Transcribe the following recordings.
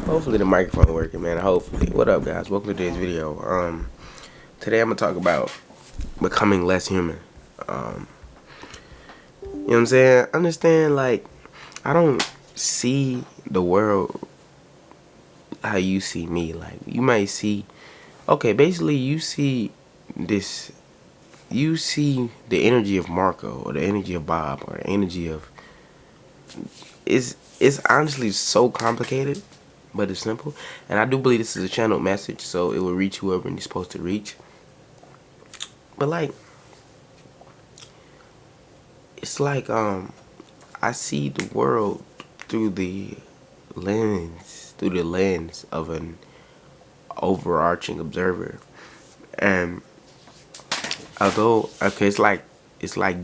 Hopefully the microphone working, man. Hopefully. What up, guys? Welcome to today's video. Today I'm gonna talk about becoming less human. Um, you know what I'm saying? Understand, like, I don't see the world how you see me. Like, you might see, okay, basically you see this, you see the energy of Marco or the energy of Bob or the energy of, it's honestly so complicated, but it's simple. And I do believe this is a channel message, so it will reach whoever it's supposed to reach. But like, it's like I see the world through the lens of an overarching observer. And although okay, it's like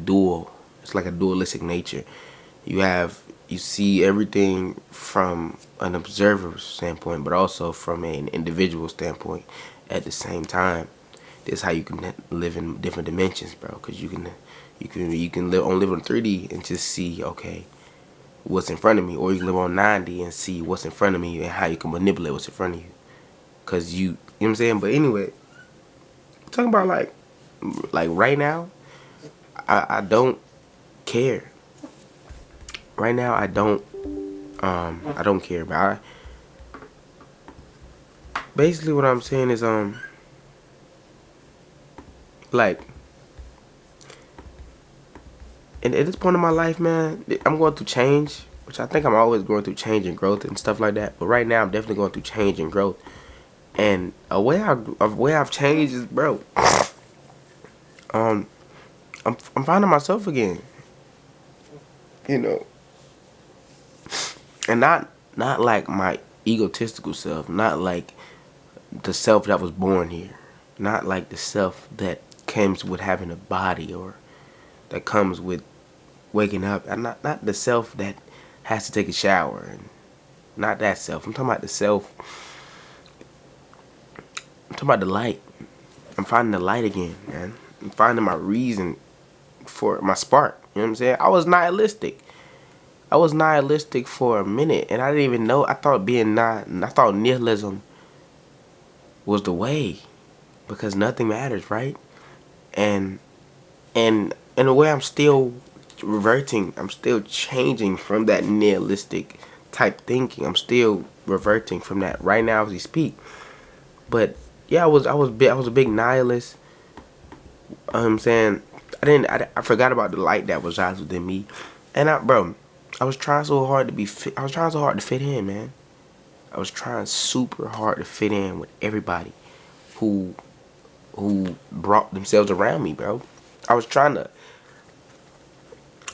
dual. It's like a dualistic nature. You see everything from an observer's standpoint, but also from an individual standpoint at the same time. This is how you can live in different dimensions, bro. Because you can live on 3D and just see, okay, what's in front of me, or you can live on 90 and see what's in front of me and how you can manipulate what's in front of you. Cause you know what I'm saying. But anyway, talking about like right now, I don't care. Right now, I don't care. But basically what I'm saying is like, and at this point in my life, man, I'm going through change, which I think I'm always going through change and growth and stuff like that. But right now, I'm definitely going through change and growth. And a way I've changed is, bro, um, I'm finding myself again, you know, and not like my egotistical self, not like the self that was born here, not like the self that comes with having a body or that comes with waking up. And not the self that has to take a shower, and not that self. I'm talking about the self. I'm talking about the light. I'm finding the light again, man. I'm finding my reason for my spark. You know what I'm saying? I was nihilistic for a minute, and I didn't even know. I thought nihilism was the way, because nothing matters, right? And in a way, I'm still reverting. I'm still changing from that nihilistic type thinking. I'm still reverting from that right now as we speak. But yeah, I was a big nihilist. I'm saying I forgot about the light that was out within me, and I was trying so hard to be fit. I was trying so hard to fit in, man. I was trying super hard to fit in with everybody who brought themselves around me, bro. I was trying to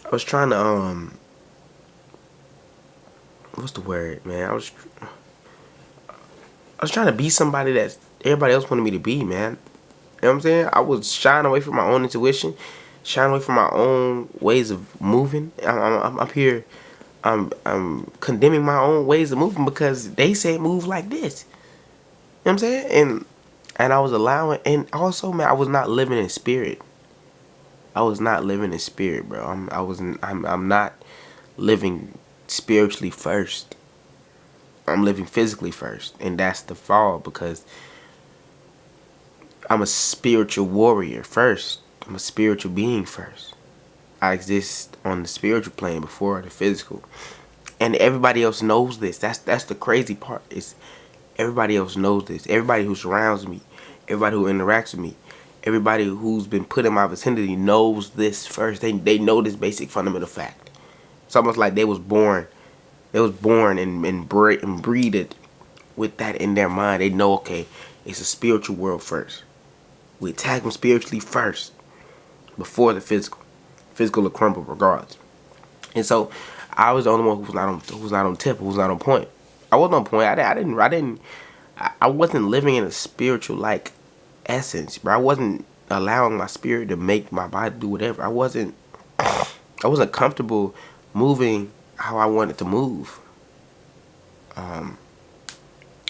I was trying to what's the word, man? I was trying to be somebody that everybody else wanted me to be, man. You know what I'm saying? I was shying away from my own intuition, shying away from my own ways of moving. I'm up here, I'm condemning my own ways of moving because they say move like this. You know what I'm saying? And I was allowing, and also, man, I was not living in spirit. I was not living in spirit, bro. I'm not living spiritually first. I'm living physically first, and that's the fall, because I'm a spiritual warrior first. I'm a spiritual being first. I exist on the spiritual plane before the physical, and everybody else knows this. That's the crazy part. Is everybody else knows this. Everybody who surrounds me, everybody who interacts with me, everybody who's been put in my vicinity knows this first. They know this basic fundamental fact. It's almost like they was born. They was born and breeded with that in their mind. They know, okay, it's a spiritual world first. We attack them spiritually first before the physical. Physical will crumble regardless. And so I was the only one who was not on tip, who was not on point. I wasn't on point. I wasn't living in a spiritual like essence, bro. I wasn't allowing my spirit to make my body do whatever. I wasn't comfortable moving how I wanted to move. And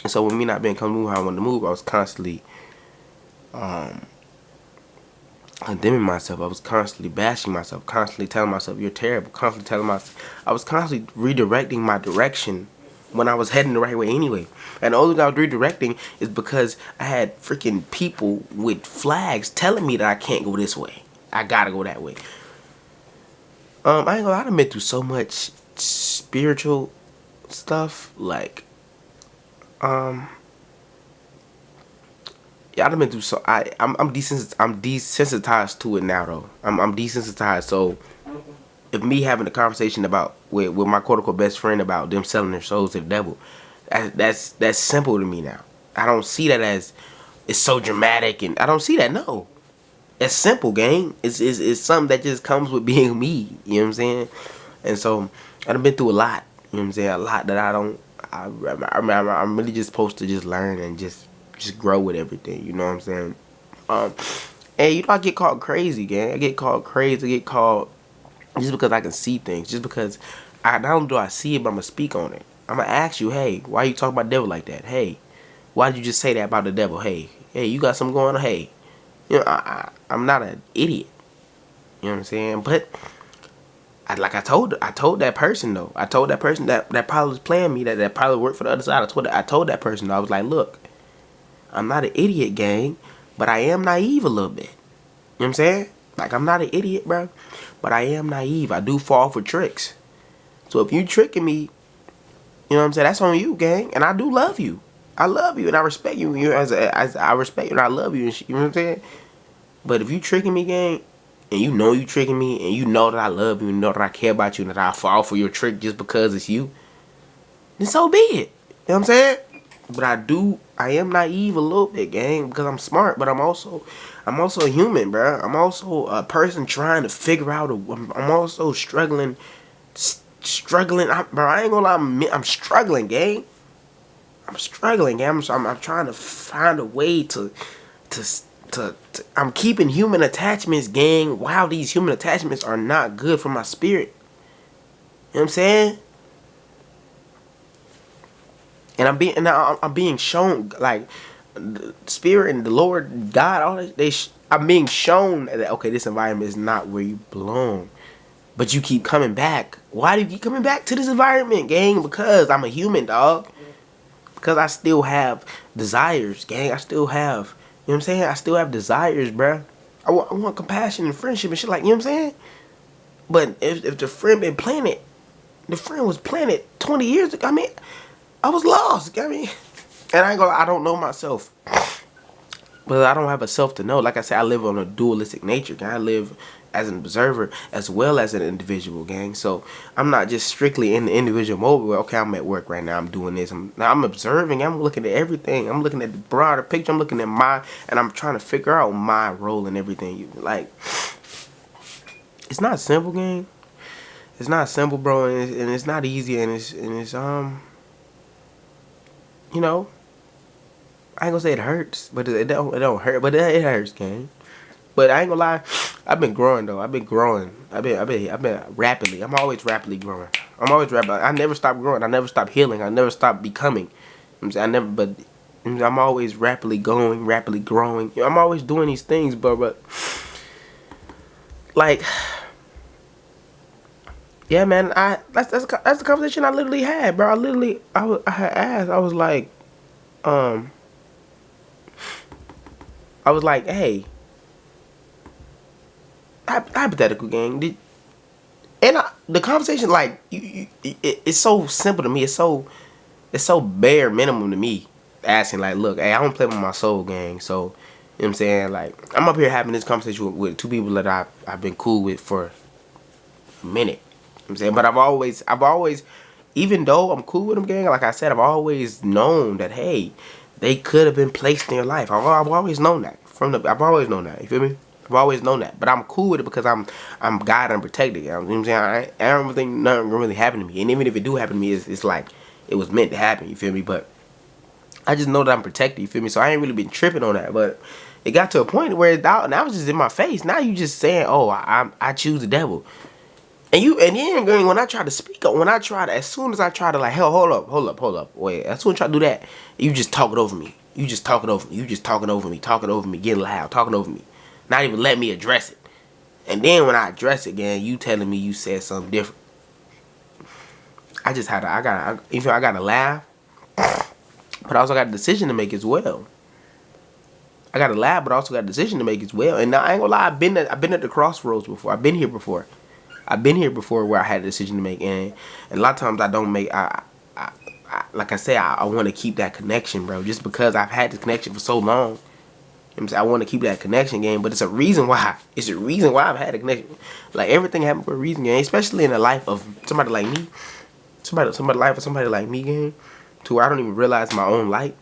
so with me not being comfortable how I wanted to move, I was constantly condemning myself. I was constantly bashing myself, constantly telling myself you're terrible, constantly telling myself. I was constantly redirecting my direction when I was heading the right way anyway. And the only reason I was redirecting is because I had freaking people with flags telling me that I can't go this way. I gotta go that way. I ain't gonna lie, I've been through so much spiritual stuff. Like, yeah, I've been through so I'm desensitized to it now though. I'm desensitized. So if me having a conversation about with my quote unquote best friend about them selling their souls to the devil, that's simple to me now. I don't see that as it's so dramatic, and I don't see that. No, it's simple, gang. It's something that just comes with being me. You know what I'm saying? And so I've been through a lot. You know what I'm saying? A lot that I don't. I'm really just supposed to just learn and just grow with everything. You know what I'm saying? And you know I get called crazy, gang. I get called crazy. I get called just because I can see things. Just because I not only do I see it, but I'm gonna speak on it. I'm gonna ask you, hey, why you talking about the devil like that? Hey, why did you just say that about the devil? Hey, you got something going on? Hey, you know I'm not an idiot. You know what I'm saying? But I told that person though. I told that person that probably was playing me. That probably worked for the other side. I told that person. I was like, look, I'm not an idiot, gang, but I am naive a little bit. You know what I'm saying? Like, I'm not an idiot, bro, but I am naive. I do fall for tricks. So if you tricking me, you know what I'm saying? That's on you, gang. And I do love you. I love you and I respect you. As I respect you and I love you. And you know what I'm saying? But if you tricking me, gang, and you know you tricking me, and you know that I love you, and know that I care about you, and that I fall for your trick just because it's you, then so be it. You know what I'm saying? But I am naive a little bit, gang, because I'm smart, but I'm also a human, bro. I'm also a person trying to figure out. I'm also struggling. Bro, I ain't gonna lie, I'm struggling, gang. I'm struggling, gang. I'm trying to find a way to I'm keeping human attachments, gang. Wow, these human attachments are not good for my spirit. You know what I'm saying? And I'm being shown, like, the spirit and the Lord God, all that, I'm being shown that, okay, this environment is not where you belong. But you keep coming back. Why do you keep coming back to this environment, gang? Because I'm a human, dog. Because I still have desires, gang. I still have, you know what I'm saying? I still have desires, bruh. I want compassion and friendship and shit, like, you know what I'm saying? But if the friend been planted, the friend was planted 20 years ago. I mean, I was lost. I mean, and I don't know myself. But I don't have a self to know. Like I said, I live on a dualistic nature, gang. I live as an observer as well as an individual, gang. So I'm not just strictly in the individual mode where, okay, I'm at work right now, I'm doing this. I'm observing, I'm looking at everything. I'm looking at the broader picture. I'm looking at and I'm trying to figure out my role in everything. Like, it's not simple, gang. It's not simple, bro, and it's not easy, and it's you know, I ain't gonna say it hurts, but it don't hurt, but it hurts, gang. But I ain't gonna lie, I've been growing though. I've been growing. I've been rapidly. I'm always rapidly growing. I never stop growing. I never stop healing. I never stop becoming. I'm saying I'm always rapidly going, rapidly growing. You know, I'm always doing these things, but like, yeah, man. That's the conversation I literally had, bro. I had asked. I was like, hey, hypothetical, gang. The conversation, like, it's so simple to me. It's so bare minimum to me. Asking, like, look, hey, I don't play with my soul, gang. So, you know what I'm saying? Like, I'm up here having this conversation with two people that I've been cool with for a minute. You know what I'm saying? But I've always, even though I'm cool with them, gang, like I said, I've always known that, hey, they could have been placed in your life. I've always known that. I've always known that. You feel me? I've always known that. But I'm cool with it because I'm guided and protected. You know what I'm saying? I don't think nothing really happened to me. And even if it do happen to me, it's like it was meant to happen. You feel me? But I just know that I'm protected. You feel me? So I ain't really been tripping on that. But it got to a point where now it's just in my face. Now you just saying, oh, I choose the devil. And then when I try to speak up, as soon as I try to, like, hell, hold up, wait, as soon as I try to do that, you just talking over me. You just talking over me, getting loud, talking over me. Not even let me address it. And then when I address it again, you telling me you said something different. I just had to, I got to laugh, but I also got a decision to make as well. I got to laugh, but I also got a decision to make as well. And I ain't gonna lie, I've been at the crossroads before. I've been here before. I've been here before where I had a decision to make, and a lot of times I don't make. Like I said, I want to keep that connection, bro. Just because I've had this connection for so long, you know what I'm saying? I want to keep that connection game, but it's a reason why. It's a reason why I've had a connection. Like everything happened for a reason, gang. Especially in the life of somebody like me, somebody life of somebody like me, gang. To where I don't even realize my own light.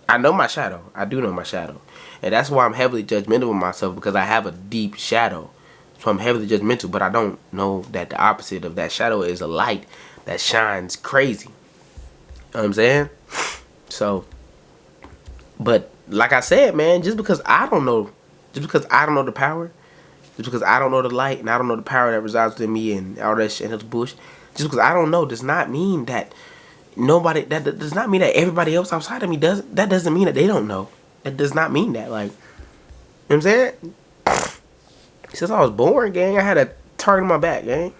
I know my shadow. I do know my shadow, and that's why I'm heavily judgmental with myself, because I have a deep shadow. So I'm heavily judgmental, but I don't know that the opposite of that shadow is a light that shines crazy. You know what I'm saying? So, but like I said, man, just because I don't know the power, just because I don't know the light and I don't know the power that resides within me and all that shit and the bush, just because I don't know does not mean that that does not mean that everybody else outside of me does. That doesn't mean that they don't know. That does not mean that. Like, you know what I'm saying? Since I was born, gang, I had a target on my back, gang. You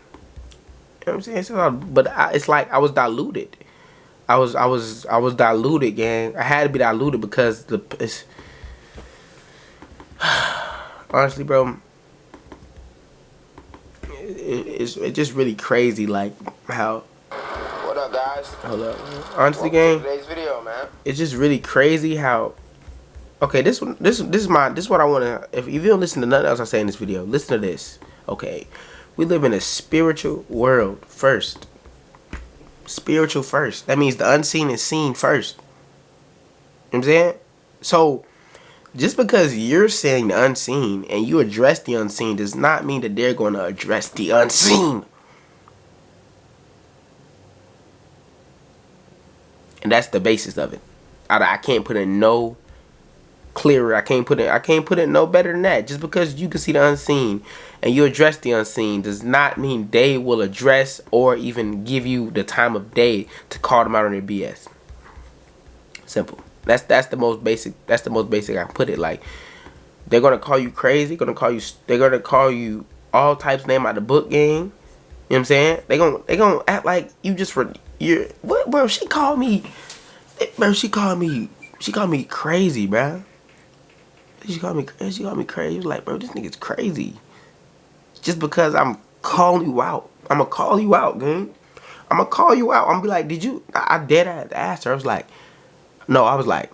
know what I'm saying? It's like I was diluted. I was diluted, gang. I had to be diluted because honestly, bro, it's just really crazy, like how. What up, guys? Hold up, honestly, gang. Today's video, man. It's just really crazy how. Okay, this is what I want to. If you don't listen to nothing else I say in this video, listen to this. Okay, we live in a spiritual world first. Spiritual first. That means the unseen is seen first. You know what I'm saying? So, just because you're saying the unseen and you address the unseen does not mean that they're going to address the unseen. And that's the basis of it. I can't put it no clearer. I can't put it no better than that. Just because you can see the unseen and you address the unseen does not mean they will address or even give you the time of day to call them out on their BS. Simple. That's the most basic. That's the most basic I can put it. Like, they're gonna call you crazy. They're gonna call you all types of name out the book game. You know what I'm saying? They gonna act like you just you're what, bro? She called me crazy, bro. She called me crazy. She was like, bro, this nigga's crazy. Just because I'm calling you out. I'm gonna call you out, gang. I'm gonna call you out. I'm gonna be like, did you? I dead asked her. I was like, no. I was like,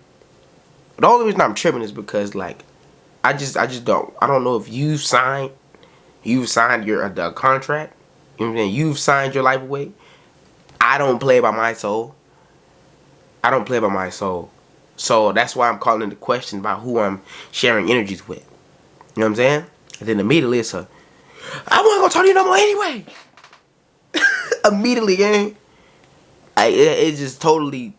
the only reason I'm tripping is because, like, I don't know if you've signed your the contract. You know what I'm saying? You've signed your life away. I don't play by my soul. So that's why I'm calling into question about who I'm sharing energies with. You know what I'm saying? And then immediately it's I wasn't gonna talk to you no more anyway. Immediately, gang. It just totally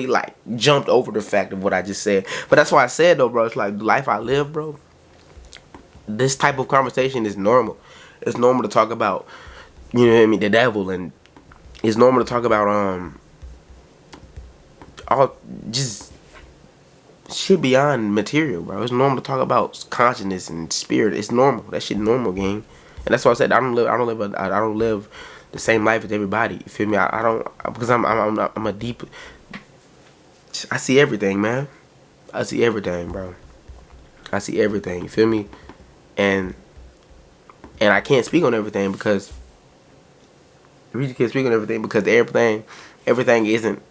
like jumped over the fact of what I just said. But that's why I said though, bro, it's like the life I live, bro. This type of conversation is normal. It's normal to talk about, you know what I mean, the devil, and it's normal to talk about all just shit beyond material, bro. It's normal to talk about consciousness and spirit. It's normal. That shit normal, gang. And that's why I said I don't live the same life as everybody. You feel me? I don't, because I'm a deep. I see everything, man. I see everything, bro. I see everything. You feel me? And I can't speak on everything because everything isn't.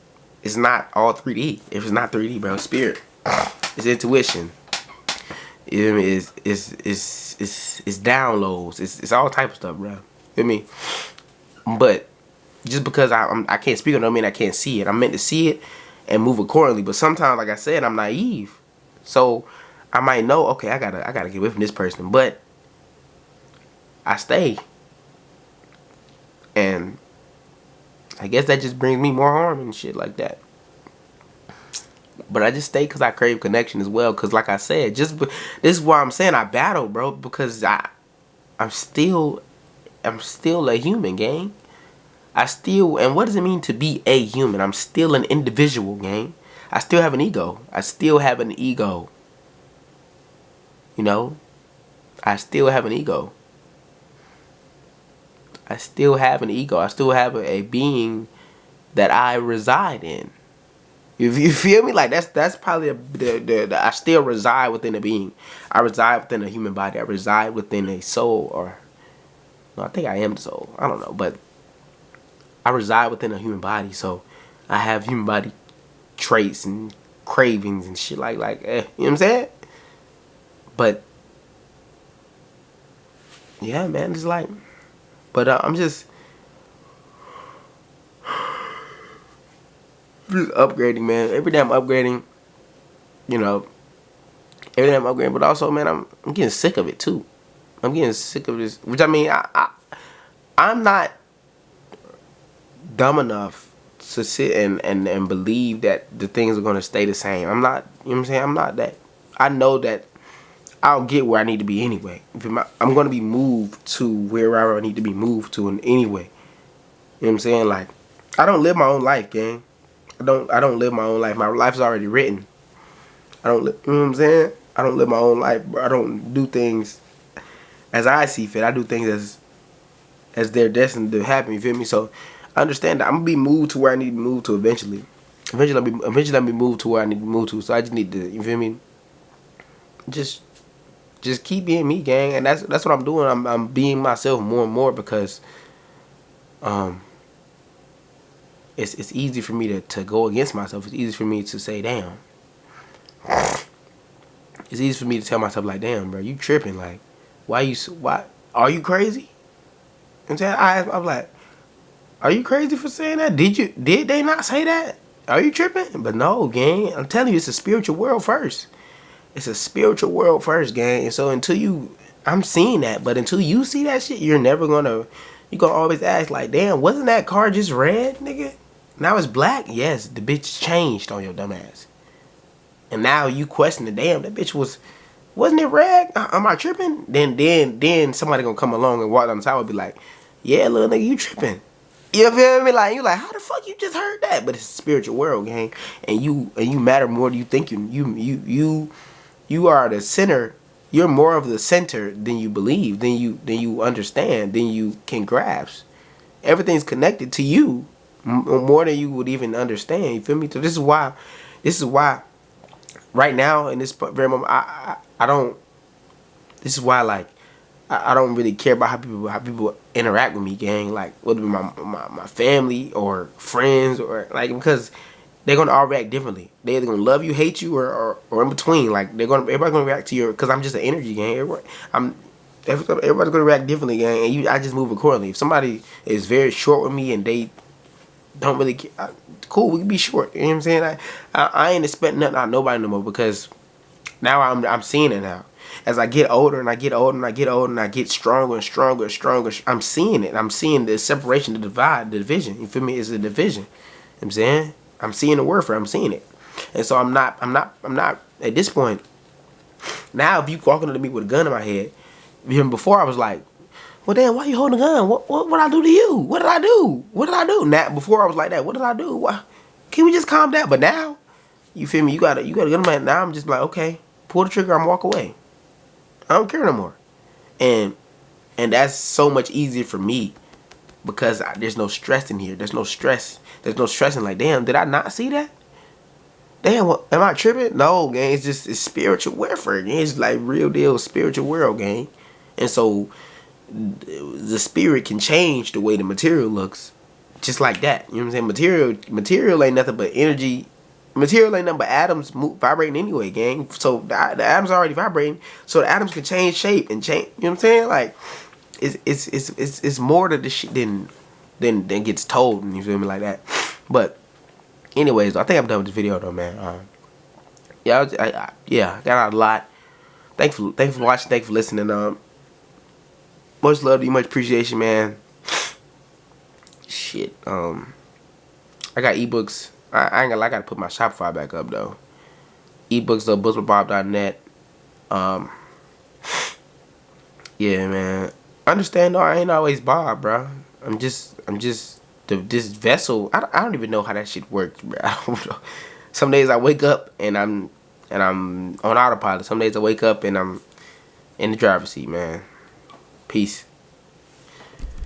It's not all 3D. If it's not 3D, bro, it's spirit. It's intuition. You know what I mean? It's downloads. It's all type of stuff, bro. You feel me? But just because I can't speak on it, don't mean I can't see it. I'm meant to see it and move accordingly. But sometimes, like I said, I'm naive. So I might know, okay, I gotta get away from this person, but I stay. And I guess that just brings me more harm and shit like that. But I just stay because I crave connection as well. Because like I said, this is why I'm saying I battle, bro. Because I'm still a human, gang. And what does it mean to be a human? I'm still an individual, gang. I still have an ego. You know? I still have an ego. I still have an ego. I still have a being that I reside in. You feel me? Like that's probably I still reside within a being. I reside within a human body. I reside within a soul, or no, I think I am the soul. I don't know, but I reside within a human body, so I have human body traits and cravings and shit you know what I'm saying? But yeah, man, it's like, but I'm just upgrading, man. Every day I'm upgrading, you know, every day I'm upgrading. But also, man, I'm getting sick of it too. I'm getting sick of this. Which I mean, I'm not dumb enough to sit and believe that the things are gonna stay the same. I'm not. You know what I'm saying? I'm not that. I know that I'll get where I need to be anyway. I'm gonna be moved to wherever I need to be moved to in anyway. You know what I'm saying? Like, I don't live my own life, gang. I don't live my own life. My life's already written. You know what I'm saying? I don't live my own life, bro. I don't do things as I see fit. I do things as they're destined to happen. You feel me? So I understand that I'm gonna be moved to where I need to be moved to eventually. Eventually I'll be moved to where I need to be moved to. So I just need to, you feel me? Just keep being me, gang. And that's what I'm doing. I'm being myself more and more because um it's easy for me to go against myself. It's easy for me to say, damn. It's easy for me to tell myself like, damn, bro, you tripping. Like, why are you crazy? You know what I'm saying? I'm like, are you crazy for saying that? Did they not say that? Are you tripping? But no, gang. I'm telling you, it's a spiritual world first. It's a spiritual world first, gang. And so I'm seeing that, but until you see that shit, you're gonna always ask like, damn, wasn't that car just red, nigga? Now it's black? Yes, the bitch changed on your dumb ass. And now you question the damn, that bitch wasn't it red? Am I tripping? Then somebody gonna come along and walk down the side and be like, yeah, little nigga, you tripping. You feel me? Like, you like, how the fuck you just heard that? But it's a spiritual world, gang. And you matter more than you think you are the center. You're more of the center than you believe, than you understand, than you can grasp. Everything's connected to you more than you would even understand. You feel me? So this is why right now in this very moment I don't. This is why like I don't really care about how people interact with me, gang. Like whether it be my family or friends or like because they're gonna all react differently. They're either gonna love you, hate you, or in between. Like everybody's gonna react to your because I'm just an energy, gang. Everybody's gonna react differently, gang. And I just move accordingly. If somebody is very short with me and they don't really care, cool, we can be short. You know what I'm saying? I ain't expecting nothing out of nobody no more because now I'm seeing it now. As I get older and I get older and I get older and I get stronger and stronger and stronger, I'm seeing it. I'm seeing the separation, the divide, the division. You feel me? It's a division. You know what I'm saying? I'm seeing the warfare. I'm seeing it. And so I'm not at this point. Now if you walking to me with a gun in my head, even before I was like, well damn, why you holding a gun? What I do to you? What did I do? What did I do? Now before I was like that, what did I do? Why? Can we just calm down? But now, you feel me? You got a gun in my head. Now I'm just like, okay, pull the trigger, I'm walk away. I don't care no more. And that's so much easier for me because there's no stress in here. There's no stress. There's no stressing. Like, damn, did I not see that? Damn, what, am I tripping? No, gang. It's spiritual warfare, gang. It's like real deal spiritual world, gang. And so the spirit can change the way the material looks, just like that. You know what I'm saying? Material ain't nothing but energy. Material ain't nothing but atoms vibrating anyway, gang. So the atoms are already vibrating, so the atoms can change shape and change. You know what I'm saying? Like it's more to the shit than gets told. You feel me like that? But anyways, I think I'm done with this video though, man. Yeah, I got out a lot. Thanks for watching. Thanks for listening. Much love to you, much appreciation, man. Shit. I got ebooks. I ain't gonna lie, I gotta put my Shopify back up though. Ebooks though, bookswithbob.net. Yeah, man. Understand though, I ain't always Bob, bro. I'm just this vessel. I don't even know how that shit works, bro. I don't know. Some days I wake up and I'm on autopilot. Some days I wake up and I'm in the driver's seat, man. Peace.